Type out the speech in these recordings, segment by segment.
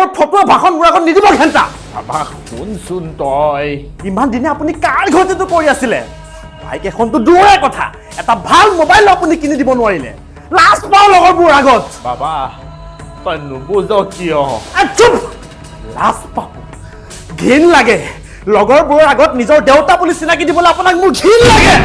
টাইপৰ ফটোৱা ভাষণ মোৰ আগত নিদিব ঘেণ্টা বাবা শুনচোন তই ইমান দিনে আপুনি কাৰ ঘৰতেতো কৰি আছিলে বাইক এখনতো দূৰৰে কথা এটা ভাল মোবাইল আপুনি কিনি দিব নোৱাৰিলে লাষ্ট পাওঁ লগৰবোৰ আগত বাবা তই নুবুজ কিয় চুপ লাষ্ট পাওঁ ঘিণ লাগে লগৰবোৰৰ আগত নিজৰ দেউতা বুলি চিনাকি দিবলৈ আপোনাক মোৰ ঘিণ লাগে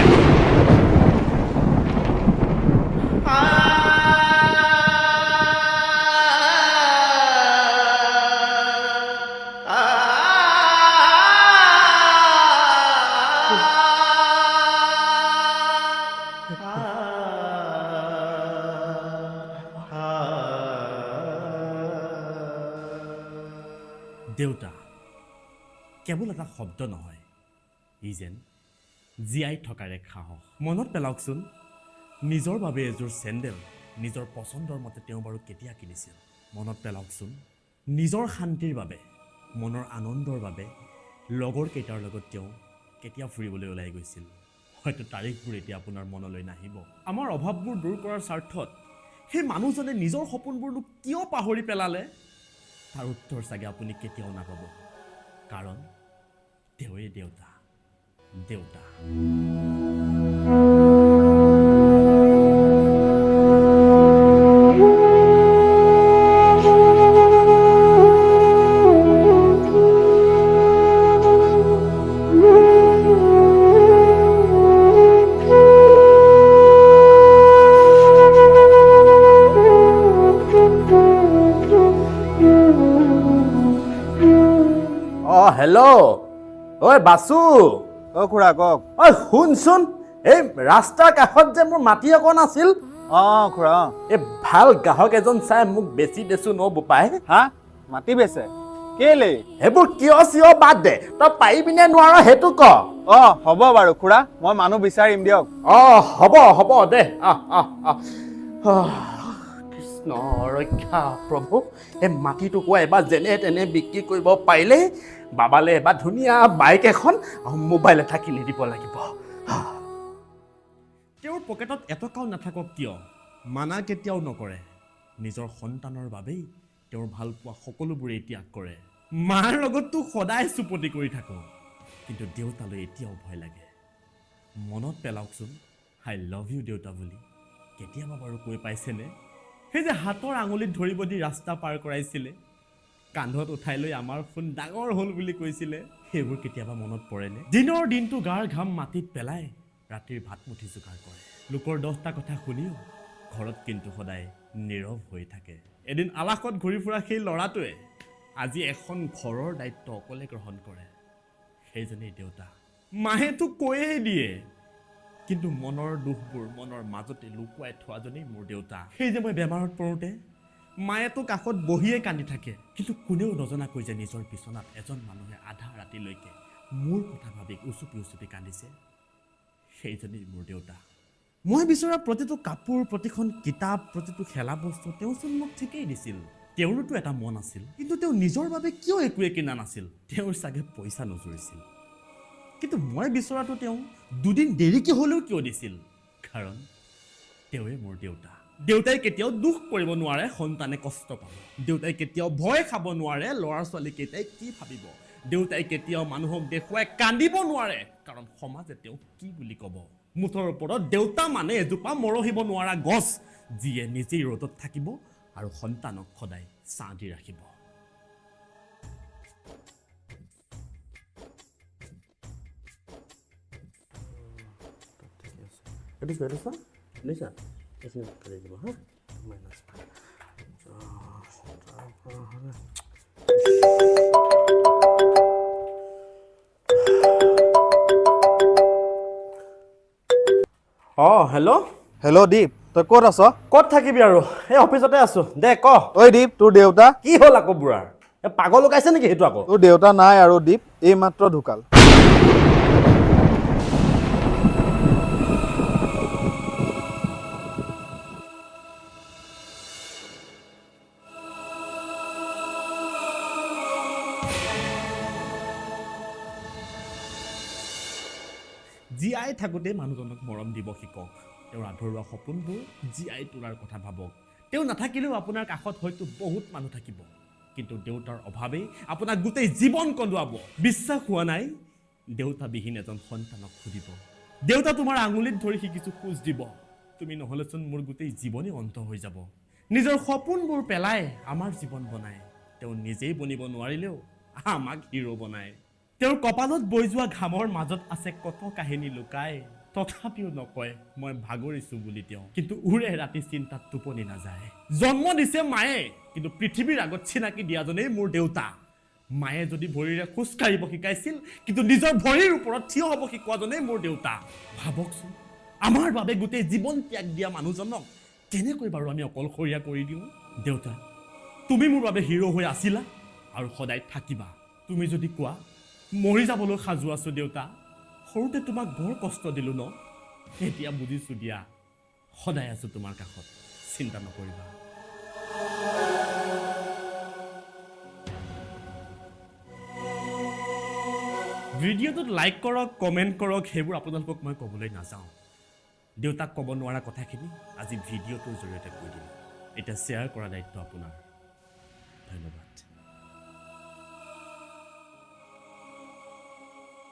দেউতা কেৱল এটা শব্দ নহয় ই যেন জীয়াই থকাৰ এক সাহস মনত পেলাওকচোন নিজৰ বাবে এযোৰ চেণ্ডেল নিজৰ পচন্দৰ মতে তেওঁ বাৰু কেতিয়া কিনিছিল মনত পেলাওকচোন নিজৰ শান্তিৰ বাবে মনৰ আনন্দৰ বাবে লগৰ কেইটাৰ লগত তেওঁ কেতিয়া ফুৰিবলৈ ওলাই গৈছিল হয়তো তাৰিখবোৰ এতিয়া আপোনাৰ মনলৈ নাহিব আমাৰ অভাৱবোৰ দূৰ কৰাৰ স্বাৰ্থত সেই মানুহজনে নিজৰ সপোনবোৰনো কিয় পাহৰি পেলালে তাৰ উত্তৰ চাগে আপুনি কেতিয়াও নাপাব কাৰণ তেওঁৱে দেউতা দেউতা হেল্ল' ঐ বাসু খুৰা কওক ঐ শুনচোন এই ৰাস্তাৰ কাষত যে মোৰ মাটি অকণ আছিল খুৰা এই ভাল গ্ৰাহক এজন চাই মোক বেছি দেছো ন বোপাই হা মাটি বেচে কেলে সেইবোৰ কিয় চিয় বাদ দে তই পাৰিবি নে নোৱাৰ সেইটো ক হ'ব বাৰু খুৰা মই মানুহ বিচাৰিম দিয়ক হ'ব হ'ব দে কৃষ্ণ ৰক্ষা প্ৰভু এই মাটিটুকু এবাৰ যেনে তেনে বিক্ৰী কৰিব পাৰিলে বাবালে এবাৰ ধুনীয়া বাইক এখন আৰু মোবাইল এটা কিনি দিব লাগিব তেওঁৰ পকেটত এটকাও নাথাকক কিয় মানা কেতিয়াও নকৰে নিজৰ সন্তানৰ বাবেই তেওঁৰ ভাল পোৱা সকলোবোৰে ত্যাগ কৰে মাৰ লগততো সদায় চুপতি কৰি থাকোঁ কিন্তু দেউতালৈ এতিয়াও ভয় লাগে মনত পেলাওকচোন আই লাভ ইউ দেউতা বুলি কেতিয়াবা বাৰু কৈ পাইছেনে সেই যে হাতৰ আঙুলিত ধৰিব দি ৰাস্তা পাৰ কৰাইছিলে কান্ধত উঠাই লৈ আমাৰ সোণ ডাঙৰ হ'ল বুলি কৈছিলে সেইবোৰ কেতিয়াবা মনত পৰেনে দিনৰ দিনটো গাৰ ঘাম মাটিত পেলাই ৰাতিৰ ভাত মুঠি যোগাৰ কৰে লোকৰ 10টা কথা শুনিও ঘৰত কিন্তু সদায় নীৰৱ হৈ থাকে এদিন আলাসত ঘূৰি ফুৰা সেই ল'ৰাটোৱে আজি এখন ঘৰৰ দায়িত্ব অকলে গ্ৰহণ কৰে সেইজনেই দেউতা মাহেতো কৈয়ে দিয়ে কিন্তু মনৰ দুখবোৰ মনৰ মাজতে লুকুৱাই থোৱাজনেই মোৰ দেউতা সেই যে মই বেমাৰত পৰোঁতে মায়েতো কাষত বহিয়ে কান্দি থাকে কিন্তু কোনেও নজনাকৈ যে নিজৰ বিচনাত এজন মানুহে আধা ৰাতিলৈকে মোৰ কথা ভাবি উচুপি উচুপি কান্দিছে সেইজনেই মোৰ দেউতা মই বিচৰা প্ৰতিটো কাপোৰ প্ৰতিখন কিতাপ প্ৰতিটো খেলা বস্তু তেওঁচোন মোক ঠিকেই দিছিল তেওঁৰোতো এটা মন আছিল কিন্তু তেওঁ নিজৰ বাবে কিয় একোৱে কিনা নাছিল তেওঁৰ চাগে পইচা নজুৰিছিল কিন্তু মই বিচৰাটো তেওঁ দুদিন দেৰিকৈ হ'লেও কিয় দিছিল কাৰণ তেওঁৱে মোৰ দেউতা দেউতাই কেতিয়াও দুখ কৰিব নোৱাৰে সন্তানে কষ্ট পাব দেউতাই কেতিয়াও ভয় খাব নোৱাৰে ল'ৰা ছোৱালী কেইটাই কি ভাবিব দেউতাই কেতিয়াও মানুহক দেখুৱাই কান্দিব নোৱাৰে কাৰণ সমাজে তেওঁক কি বুলি ক'ব মুঠৰ ওপৰত দেউতা মানে এজোপা মৰহিব নোৱাৰা গছ যিয়ে নিজেই ৰ'দত থাকিব আৰু সন্তানক সদায় ছাঁ দি ৰাখিব এইটো চোৱা লৈছা কৰি দিব হা মাইনাছ হেল্ল' দীপ তই ক'ত আছ ক'ত থাকিবি আৰু এই অফিচতে আছো দে ক ঐ দীপ তোৰ দেউতা কি হ'ল আকৌ বুঢ়াৰ এই পাগল লগাইছে নেকি সেইটো আকৌ তোৰ দেউতা নাই আৰু দীপ এইমাত্ৰ ঢুকাল জীয়াই থাকোঁতে মানুহজনক মৰম দিব শিকক তেওঁৰ আধৰুৱা সপোনবোৰ জীয়াই তোলাৰ কথা ভাবক তেওঁ নাথাকিলেও আপোনাৰ কাষত হয়তো বহুত মানুহ থাকিব কিন্তু দেউতাৰ অভাৱেই আপোনাক গোটেই জীৱন কন্দুৱাব বিশ্বাস হোৱা নাই দেউতাবিহীন এজন সন্তানক সুধিব দেউতা তোমাৰ আঙুলিত ধৰি সি কিছু খোজ দিব তুমি নহ'লেচোন মোৰ গোটেই জীৱনেই অন্ত হৈ যাব নিজৰ সপোনবোৰ পেলাই আমাৰ জীৱন বনায় তেওঁ নিজেই বনিব নোৱাৰিলেও আমাক হিৰো বনায় তেওঁৰ কপালত বৈ যোৱা ঘামৰ মাজত আছে কত কাহিনী লুকাই তথাপিও নকয় মই ভাগৰিছো বুলি তেওঁ কিন্তু উৰে ৰাতি চিন্তাত টোপনি নাযায় জন্ম দিছে মায়ে কিন্তু পৃথিৱীৰ আগত চিনাকি দিয়াজনেই মোৰ দেউতা মায়ে যদি ভৰিৰে খোজ কাঢ়িব শিকাইছিল কিন্তু নিজৰ ভৰিৰ ওপৰত থিয় হ'ব শিকোৱাজনেই মোৰ দেউতা ভাবকচোন আমাৰ বাবে গোটেই জীৱন ত্যাগ দিয়া মানুহজনক কেনেকৈ বাৰু আমি অকলশৰীয়া কৰি দিওঁ দেউতা তুমি মোৰ বাবে হিৰো হৈ আছিলা আৰু সদায় থাকিবা তুমি যদি কোৱা মৰি যাবলৈ সাজু আছো দেউতা সৰুতে তোমাক বৰ কষ্ট দিলো ন এতিয়া বুজিছো দিয়া সদায় আছো তোমাৰ কাষত চিন্তা নকৰিবা ভিডিঅ'টোত লাইক কৰক কমেণ্ট কৰক সেইবোৰ আপোনালোকক মই ক'বলৈ নাযাওঁ দেউতাক ক'ব নোৱাৰা কথাখিনি আজি ভিডিঅ'টোৰ জৰিয়তে কৈ দিলোঁ এতিয়া শ্বেয়াৰ কৰা দায়িত্ব আপোনাৰ